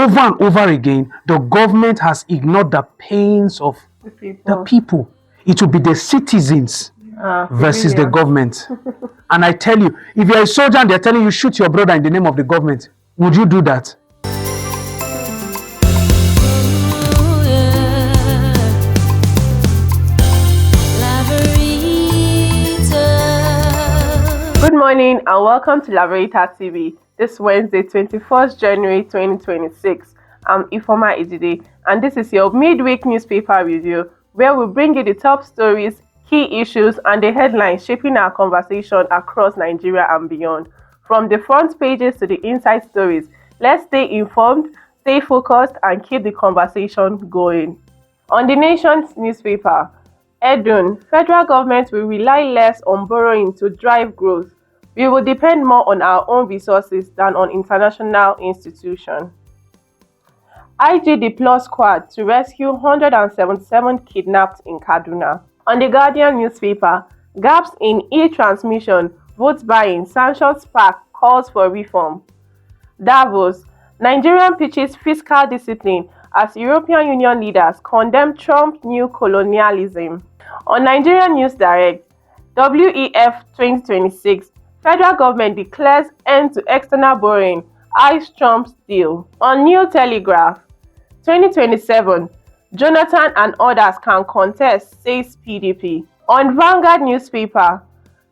over and over again, the government has ignored the pains of the people. It will be the citizens versus the government. And I tell you, if you're a soldier and they're telling you shoot your brother in the name of the government, would you do that? Good morning and welcome to Laveritatv. This Wednesday, 21st January 2026. I'm Ifoma Ejide, and this is your midweek newspaper review, where we bring you the top stories, key issues, and the headlines shaping our conversation across Nigeria and beyond. From the front pages to the inside stories, let's stay informed, stay focused, and keep the conversation going. On the nation's newspaper, Edun, federal government will rely less on borrowing to drive growth. We will depend more on our own resources than on international institutions. IG deploys squad to rescue 177 kidnapped in Kaduna. On the Guardian newspaper, gaps in e-transmission, vote buying, sanctions spark calls for reform. Davos, Nigerian pitches fiscal discipline as European Union leaders condemn Trump's new colonialism. On Nigerian News Direct, WEF 2026, federal government declares end to external borrowing, eyes Trump's deal. On New Telegraph, 2027, Jonathan and others can contest, says PDP. On Vanguard newspaper,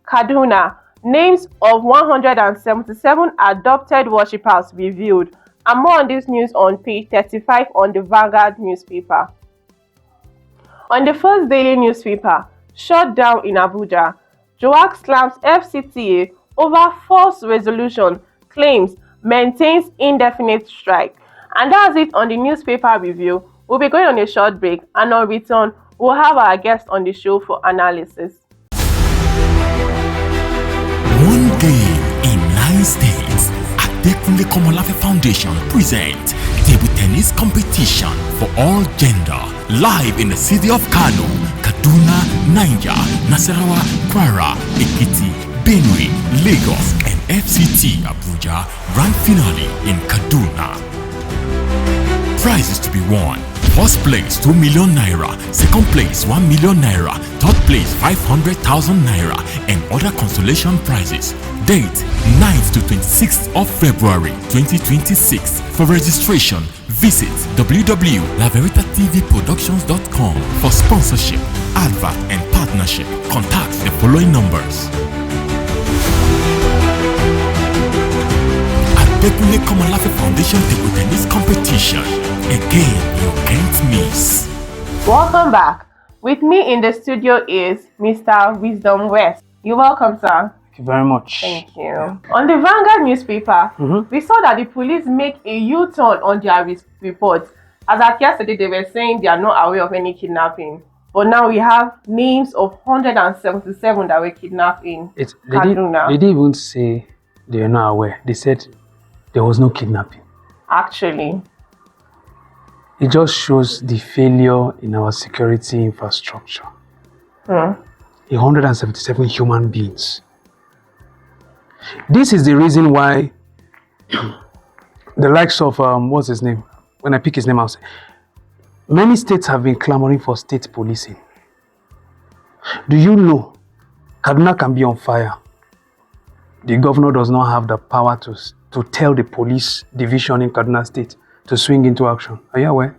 Kaduna, names of 177 adopted worshippers revealed. And more on this news on page 35 on the Vanguard newspaper. On the First Daily newspaper, shut down in Abuja, Joak slams FCTA over false resolution, claims maintains indefinite strike. And that's it on the newspaper review. We'll be going on a short break, and on return, we'll have our guest on the show for analysis. One game in 9 states. Adekunle Komolafe Foundation presents table tennis competition for all gender, live in the city of Kano, Kaduna, Niger, Nasarawa, Kwara, Ekiti, Benue, Lagos, and FCT Abuja grand finale in Kaduna. Prizes to be won: first place 2 million naira, second place 1 million naira, third place 500,000 naira, and other consolation prizes. Date 9th to 26th of February 2026. For registration, visit www.laveritattvproductions.com. For sponsorship, advert, and partnership, contact the following numbers. Adekunle Komolafe Foundation table tennis competition. Again, you can't miss. Welcome back. With me in the studio is Mr. Wisdom West. You're welcome, sir. Thank you very much. Thank you. On the Vanguard newspaper, we saw that the police make a U-turn on their report. As at yesterday, they were saying they are not aware of any kidnapping. But now we have names of 177 that were kidnapped in Kaduna. They didn't even say they are not aware. They said there was no kidnapping. Actually, it just shows the failure in our security infrastructure. 177 human beings. This is the reason why the likes of, what's his name? When I pick his name, I'll say, many states have been clamoring for state policing. Do you know Kaduna can be on fire? The governor does not have the power to tell the police division in Kaduna State to swing into action. Are you aware?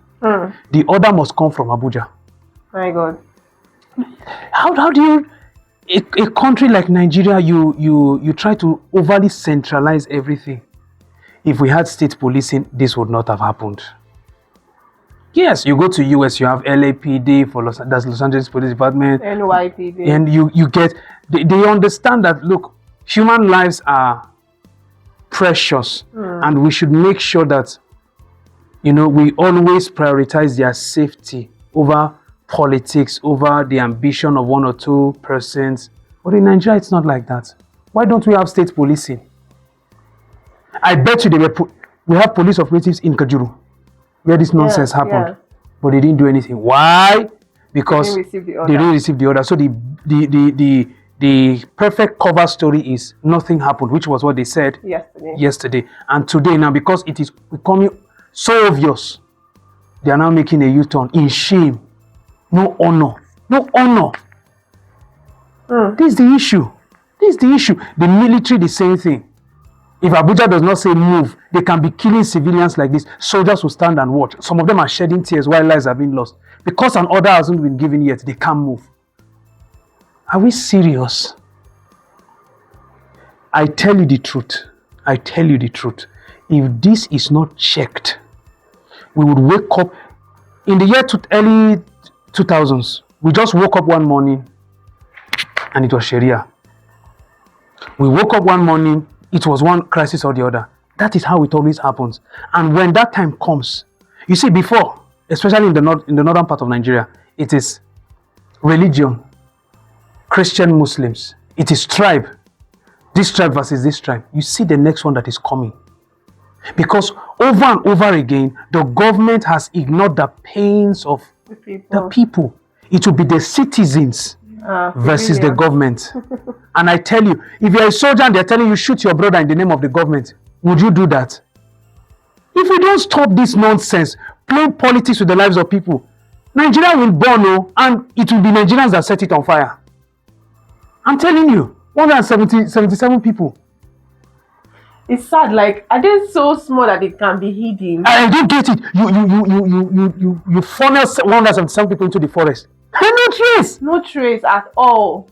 The order must come from Abuja. My God. How do you, a country like Nigeria, you try to overly centralize everything? If we had state policing, this would not have happened. Yes, you go to US, you have LAPD for that's Los Angeles Police Department, NYPD, and you get they understand that, look, human lives are precious, and we should make sure that, you know, we always prioritize their safety over politics, over the ambition of 1 or 2 persons. But in Nigeria, it's not like that. Why don't we have state policing? I bet you we have police operatives in Kajuru, where this nonsense happened, but they didn't do anything. Why? Because they didn't receive the order. So the perfect cover story is nothing happened, which was what they said yesterday. And today, now, because it is becoming so obvious, they are now making a U-turn in shame. No honor. No honor. This is the issue. This is the issue. The military, the same thing. If Abuja does not say move, they can be killing civilians like this. Soldiers will stand and watch. Some of them are shedding tears while lives are being lost. Because an order hasn't been given yet, they can't move. Are we serious? I tell you the truth. I tell you the truth. If this is not checked, we would wake up in the year early 2000s. We just woke up one morning and it was Sharia. We woke up one morning, it was one crisis or the other. That is how it always happens. And when that time comes, you see, before, especially in the northern part of Nigeria, it is religion, Christian Muslims, it is tribe. This tribe versus this tribe. You see the next one that is coming. Because over and over again, the government has ignored the pains of the people. It will be the citizens versus the government. And I tell you, if you're a soldier and they're telling you shoot your brother in the name of the government, would you do that? If we don't stop this nonsense, playing politics with the lives of people, Nigeria will burn, and it will be Nigerians that set it on fire. I'm telling you, 177 people. It's sad. Like, are they so small that it can be hidden? I don't get it. You funnel 177 people into the forest. And no trace. No trace at all.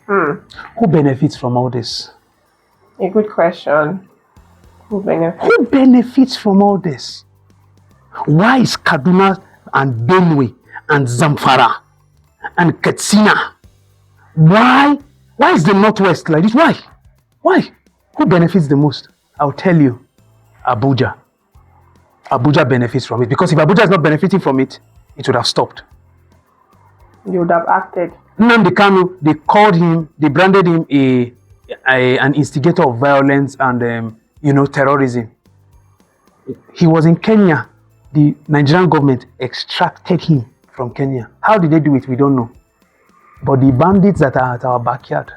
Who benefits from all this? A good question. Who benefits? Who benefits from all this? Why is Kaduna and Benue and Zamfara and Katsina? Why is the Northwest like this? Why? Who benefits the most? I'll tell you, Abuja. Abuja benefits from it. Because if Abuja is not benefiting from it, it would have stopped. You would have acted. Nnamdi Kanu, they called him, they branded him an instigator of violence and terrorism. He was in Kenya. The Nigerian government extracted him from Kenya. How did they do it? We don't know. But the bandits that are at our backyard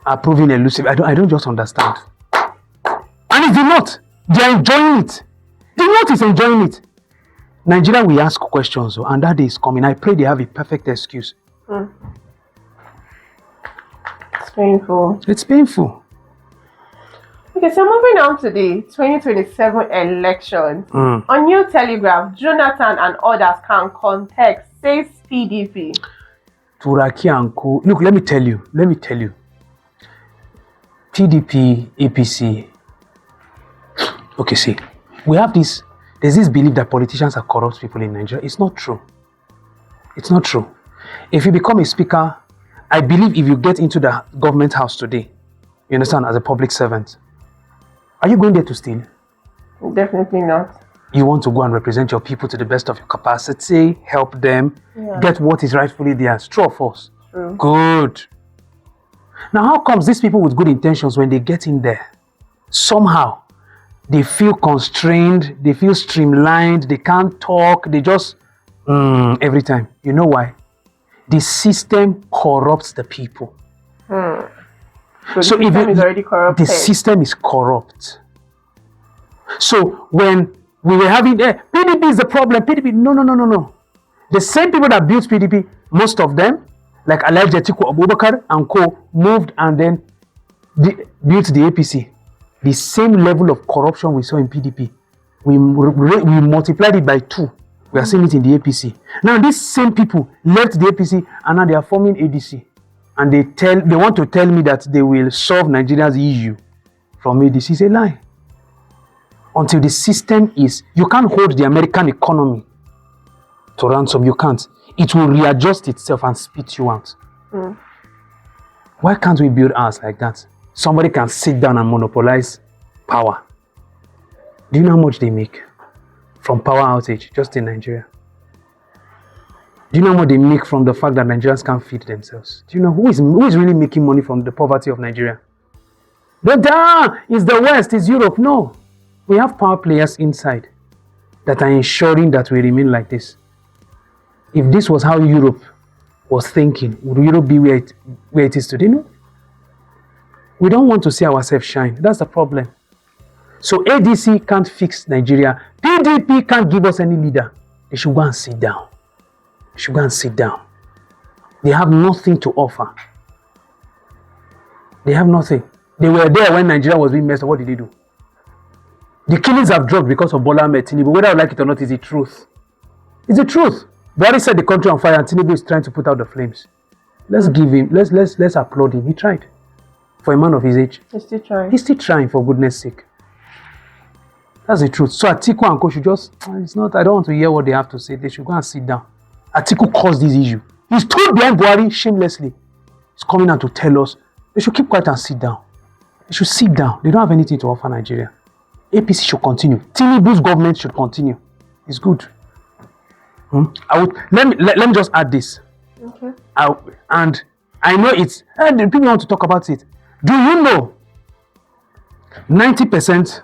are proving elusive. I don't just understand. And it's the North. They are enjoying it. The North is enjoying it. Nigeria, we ask questions, and that day is coming. I pray they have a perfect excuse. It's painful. It's painful. Okay, so moving on to the 2027 elections. On New Telegraph, Jonathan and others can contest, says PDP. Turaki and Co. Look, let me tell you. PDP, APC. Okay, see, there's this belief that politicians are corrupt people in Nigeria. It's not true. It's not true. If you become a speaker, I believe if you get into the government house today, you understand, as a public servant, are you going there to steal? Definitely not. You want to go and represent your people to the best of your capacity, help them, get what is rightfully theirs. True or false? True. Good. Now, how comes these people with good intentions, when they get in there, somehow they feel constrained, they feel streamlined, they can't talk, they just every time? You know why? The system corrupts the people. So the system is already corrupted. The system is corrupt. So when we were having PDP is the problem, PDP, no. The same people that built PDP, most of them, like Alhaji Atiku Abubakar and co, moved and then built the APC. The same level of corruption we saw in PDP, we multiplied it by 2. We are seeing it in the APC. Now these same people left the APC and now they are forming ADC. And they want to tell me that they will solve Nigeria's issue from ADC. It's a lie. Until the system is, you can't hold the American economy to ransom. You can't. It will readjust itself and spit you out. Why can't we build ours like that? Somebody can sit down and monopolize power. Do you know how much they make from power outage just in Nigeria? Do you know how much they make from the fact that Nigerians can't feed themselves? Do you know who is really making money from the poverty of Nigeria? It's the West, it's Europe. No. We have power players inside that are ensuring that we remain like this. If this was how Europe was thinking, would Europe be where it is today? No. We don't want to see ourselves shine. That's the problem. So ADC can't fix Nigeria. PDP can't give us any leader. They should go and sit down. They should go and sit down. They have nothing to offer. They have nothing. They were there when Nigeria was being messed up. What did they do? The killings have dropped because of Bola Ahmed Tinubu. Whether I like it or not, is the truth. It's the truth. Buhari set the country on fire and Tinubu is trying to put out the flames. Let's give him, let's applaud him. He tried. For a man of his age. He's still trying. He's still trying, for goodness sake. That's the truth. So Atiku and Co should just, it's not, I don't want to hear what they have to say. They should go and sit down. Atiku caused this issue. He stood behind Buhari shamelessly. He's coming out to tell us they should keep quiet and sit down. They should sit down. They don't have anything to offer Nigeria. APC should continue. Tinubu's government should continue. It's good. Let me just add this. Okay. And I know it's, and people want to talk about it. Do you know 90%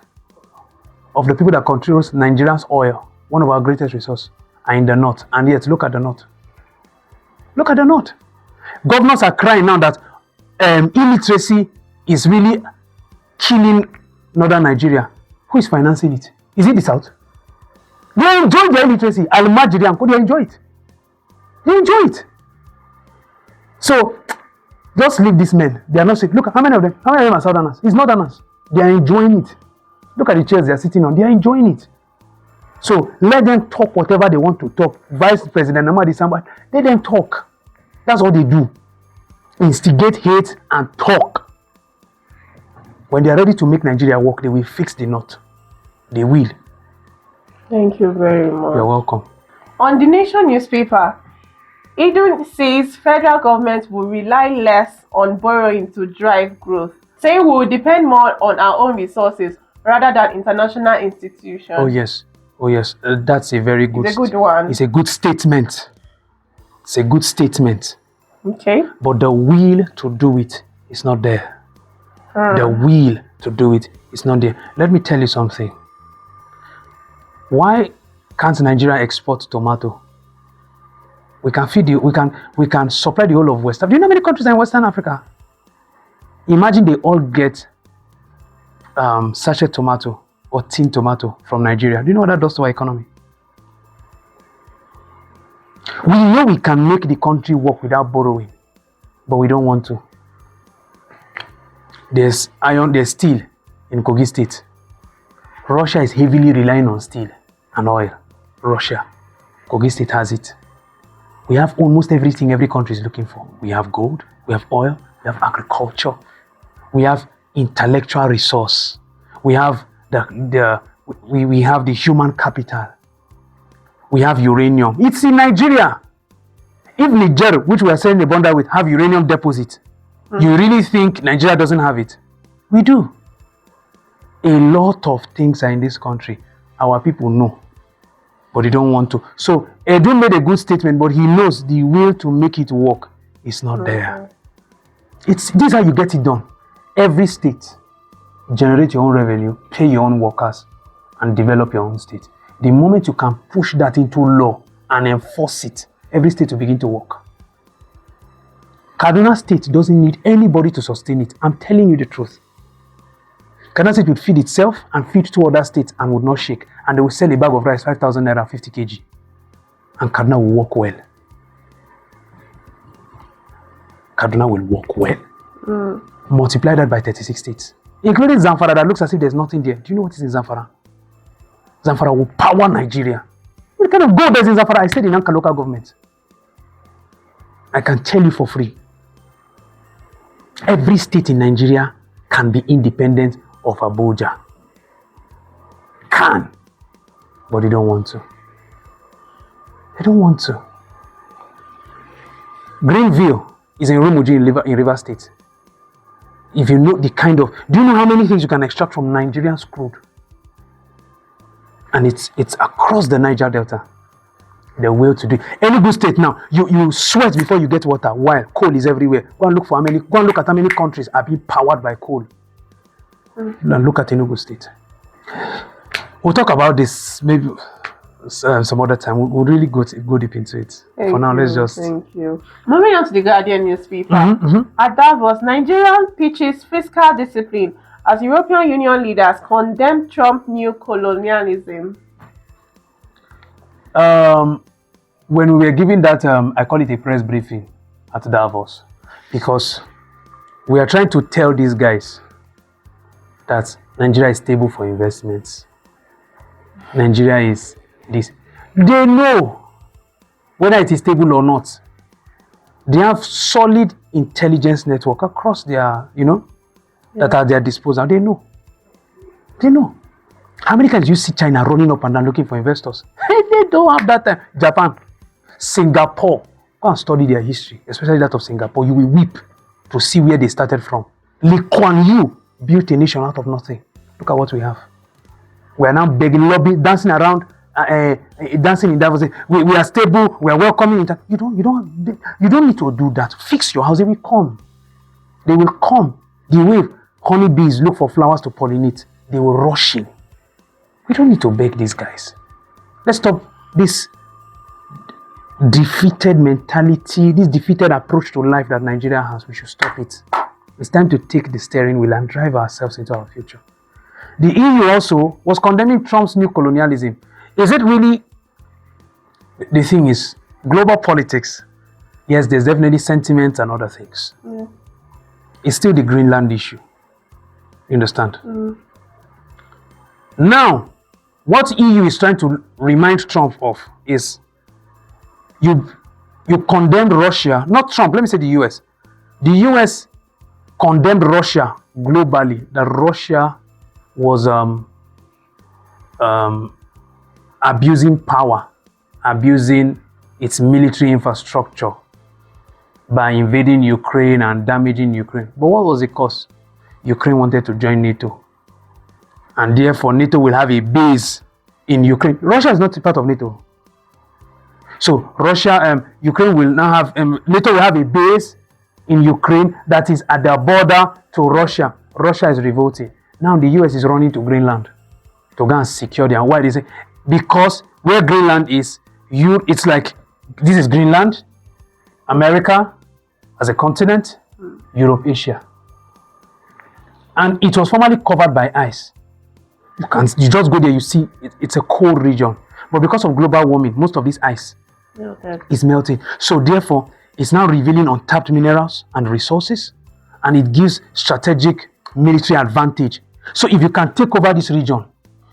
of the people that control Nigeria's oil, one of our greatest resources, are in the north? And yet, look at the north. Look at the north. Governors are crying now that illiteracy is really killing northern Nigeria. Who is financing it? Is it the south? They enjoy the illiteracy. Al-Majiri and Co, they enjoy it. They enjoy it. So, just leave these men. They are not sick. Look, how many of them? How many of them are southerners? It's northerners. They are enjoying it. Look at the chairs they are sitting on. They are enjoying it. So, let them talk whatever they want to talk. Vice President Namadi Samba, let them talk. That's all they do. Instigate hate and talk. When they are ready to make Nigeria work, they will fix the knot. They will. Thank you very much. You're welcome. On the Nation newspaper, Idun says federal government will rely less on borrowing to drive growth, saying we will depend more on our own resources rather than international institutions. Oh yes, oh yes, that's a very good. It's a good one. It's a good statement. It's a good statement. Okay. But the will to do it is not there. The will to do it is not there. Let me tell you something. Why can't Nigeria export tomato? We can feed you. We can supply the whole of West Africa. Do you know how many countries are in Western Africa? Imagine they all get sachet tomato or tin tomato from Nigeria. Do you know what that does to our economy? We know we can make the country work without borrowing, but we don't want to. There's iron, there's steel in Kogi State. Russia is heavily relying on steel and oil. Russia. Kogi State has it. We have almost everything every country is looking for. We have gold, we have oil, we have agriculture, we have intellectual resource, we have we have the human capital, we have uranium. It's in Nigeria. If Niger, which we are selling the bundle with, have uranium deposit, you really think Nigeria doesn't have it? We do. A lot of things are in this country. Our people know, but they don't want to. So Edu made a good statement, but he knows the will to make it work is not there. This is how you get it done. Every state, generate your own revenue, pay your own workers, and develop your own state. The moment you can push that into law and enforce it, every state will begin to work. Kaduna State doesn't need anybody to sustain it. I'm telling you the truth. Kaduna State would feed itself and feed two other states and would not shake. And they will sell a bag of rice, 5,000 naira, 50 kg. And Kaduna will work well. Kaduna will work well. Multiply that by 36 states, including Zamfara that looks as if there's nothing there. Do you know what is in Zamfara? Zamfara will power Nigeria. What kind of gold is in Zamfara? I said in Anka local government. I can tell you for free. Every state in Nigeria can be independent of Abuja. Can. But they don't want to. They don't want to. Greenville is in Rumuji in River State. If you know the kind of... Do you know how many things you can extract from Nigerian crude? And it's across the Niger Delta. The will to do it. Any good state now, you sweat before you get water, while coal is everywhere. Go and look at how many countries are being powered by coal. And look at Enugu State. We'll talk about this maybe some other time. We'll really go deep into it. For now, let's just... Thank you. Moving on to the Guardian newspaper. At Davos, Nigerian pitches fiscal discipline as European Union leaders condemn Trump new colonialism? When we were giving that, I call it a press briefing at Davos, because we are trying to tell these guys that Nigeria is stable for investments. Nigeria is this. They know whether it is stable or not. They have solid intelligence network across their, that are at their disposal. They know. They know. How many times do you see China running up and down looking for investors? They don't have that time. Japan, Singapore, go and study their history, especially that of Singapore. You will weep to see where they started from. Lee Kuan Yew built a nation out of nothing. Look at what we have. We are now begging, lobbying, dancing around, dancing in Davos. We are stable. We are welcoming. You don't need to do that. Fix your house. They will come. They will come. The way honeybees look for flowers to pollinate, they will rush in. We don't need to beg these guys. Let's stop this defeated mentality, this defeated approach to life that Nigeria has. We should stop it. It's time to take the steering wheel and drive ourselves into our future. The EU also was condemning Trump's new colonialism. Is it really? The thing is, global politics, yes, there's definitely sentiments and other things. Yeah. It's still the Greenland issue. You understand? Now, what EU is trying to remind Trump of is you condemned Russia, not Trump, let me say the US. The US condemned Russia globally, that Russia was abusing power, abusing its military infrastructure by invading Ukraine and damaging Ukraine. But what was the cause? Ukraine wanted to join NATO. And therefore, NATO will have a base in Ukraine. Russia is not a part of NATO. So Ukraine will now have, NATO will have a base in Ukraine that is at the border to Russia. Russia is revolting. Now the US is running to Greenland to go and secure them. Why they say? Because where Greenland is, it's like, this is Greenland, America as a continent, Europe, Asia. And it was formerly covered by ice. You just go there, you see, it's a cold region. But because of global warming, most of this ice is melting. So therefore, it's now revealing untapped minerals and resources, and it gives strategic military advantage. So if you can take over this region,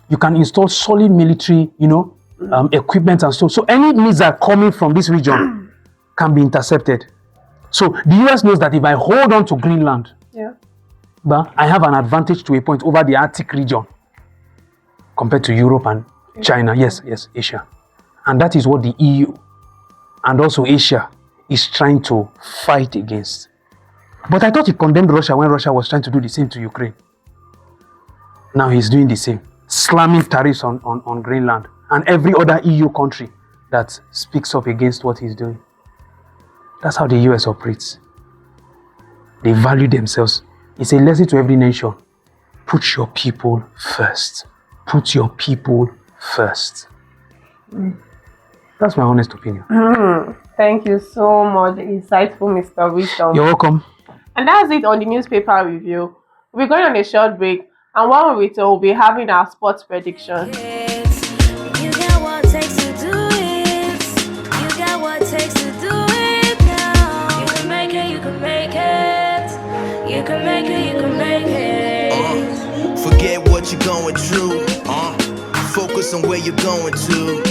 you can install solid military, equipment and so. So any missile coming from this region can be intercepted. So the US knows that if I hold on to Greenland, but I have an advantage to a point over the Arctic region compared to Europe and China. Yes, Asia. And that is what the EU and also Asia is trying to fight against. But I thought he condemned Russia when Russia was trying to do the same to Ukraine. Now he's doing the same, slamming tariffs on Greenland and every other EU country that speaks up against what he's doing. That's how the US operates. They value themselves. It's a lesson to every nation. Put your people first. Put your people first. That's my honest opinion. Thank you so much. Insightful, Mr. Wisdom. You're welcome. And that's it on the newspaper review. We're going on a short break, and while we return, we'll be having our sports prediction. You got what it takes to do it. You got what it takes to do it now. You can make it, you can make it. You can make it, you can make it. Forget what you're going through. Focus on where you're going to.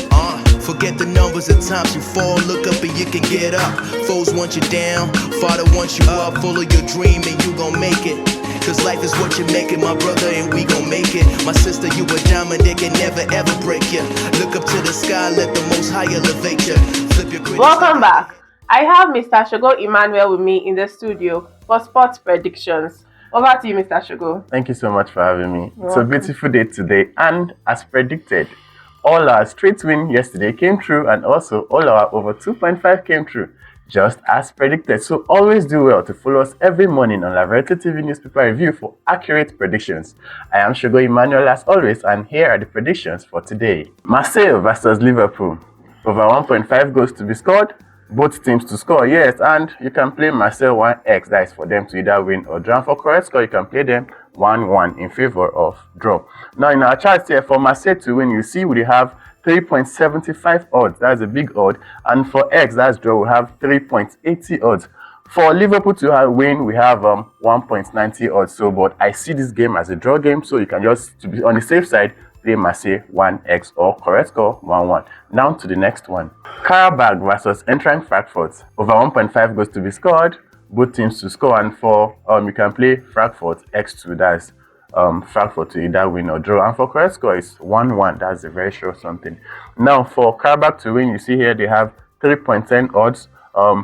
Forget the numbers of times you fall. Look up and you can get up. Foes want you down, Father wants you up. Full of your dream and you gon' make it. Cause life is what you make it, my brother, and we gon' make it. My sister, you a diamond that can never ever break you. Look up to the sky, let the most high elevate you. Flip your critics. Welcome back. I have Mr. Shogo Emmanuel with me in the studio for sports predictions. Over to you, Mr. Shogo. Thank you so much for having me. You're It's welcome. a beautiful day today, and as predicted, all our straight win yesterday came true, and also all our over 2.5 came true, just as predicted. So always do well to follow us every morning on Laveritatv newspaper review for accurate predictions. I am Shogo Emmanuel as always, and here are the predictions for today. Marseille versus Liverpool. Over 1.5 goals to be scored. Both teams to score, yes, and you can play Marseille 1x, that is for them to either win or draw. For correct score, you can play them 1-1 in favor of draw. Now in our charts here, for Marseille to win, you see we have 3.75 odds. That's a big odd. And for X, that's draw, we have 3.80 odds. For Liverpool to win, we have 1.90 odds. So, but I see this game as a draw game, so you can just, to be on the safe side, play Marseille 1x or correct score 1-1. Now to the next one. Karabakh versus Eintracht Frankfurt. Over 1.5 goes to be scored. Both teams to score, and for you can play Frankfurt x2. That's Frankfurt to either win or draw. And for correct score is 1-1. That's a very sure something. Now for Karabakh to win, you see here they have 3.10 odds.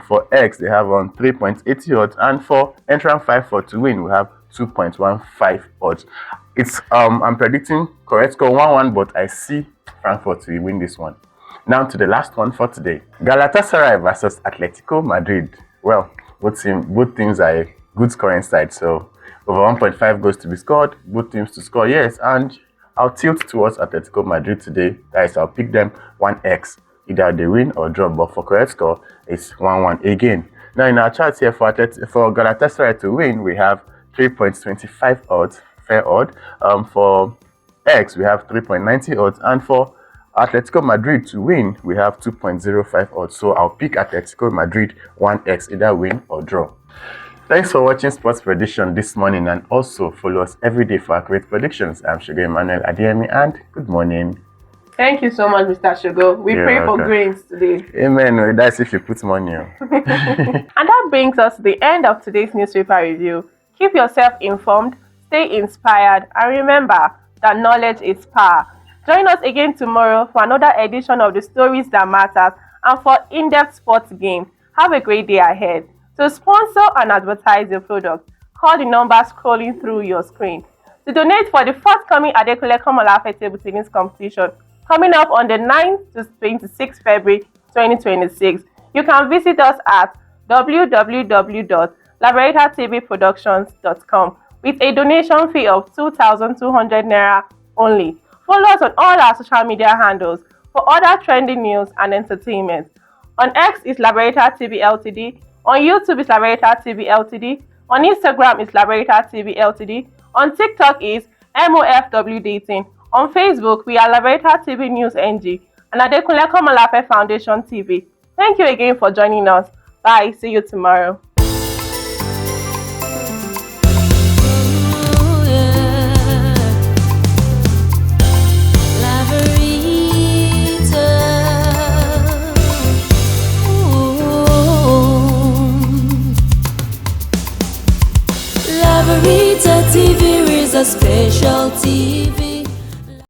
For X they have 3.80 odds, and for Eintracht Frankfurt to win we have 2.15 odds. It's I'm predicting correct score 1-1, but I see Frankfurt to win this one. Now to the last one for today. Galatasaray versus Atletico Madrid. Well, both teams are a good scoring side, so over 1.5 goes to be scored. Both teams to score, yes, and I'll tilt towards Atletico Madrid today. Guys, I'll pick them 1x. Either they win or draw, but for correct score, it's 1-1 again. Now in our charts here, for Galatasaray to win, we have 3.25 odds, fair odd. For X, we have 3.90 odds, and for Atletico Madrid to win, we have 2.05 odds. So I'll pick Atletico Madrid 1x, either win or draw. Thanks for watching Sports Prediction this morning, and also follow us every day for accurate predictions. I'm Shugo Emmanuel Adeyemi, and good morning. Thank you so much, Mr. Shugo. We pray for grains today. Amen. That's if you put money on. And that brings us to the end of today's newspaper review. Keep yourself informed, stay inspired, and remember that knowledge is power. Join us again tomorrow for another edition of the Stories That Matters and for in-depth sports game. Have a great day ahead. To sponsor and advertise your product, call the number scrolling through your screen. To donate for the forthcoming Adekunle Komolafe table tennis competition coming up on the 9th to 26th February 2026, you can visit us at www.laveritatv productions.com with a donation fee of 2,200 Naira only. Follow us on all our social media handles for other trending news and entertainment. On X is Laveritatv Ltd. On YouTube is Laveritatv Ltd. On Instagram is Laveritatv Ltd. On TikTok is MOFW Dating. On Facebook, we are Laveritatv News NG and Adekunle Komolafe Foundation TV. Thank you again for joining us. Bye. See you tomorrow. Laveritatv is a special TV.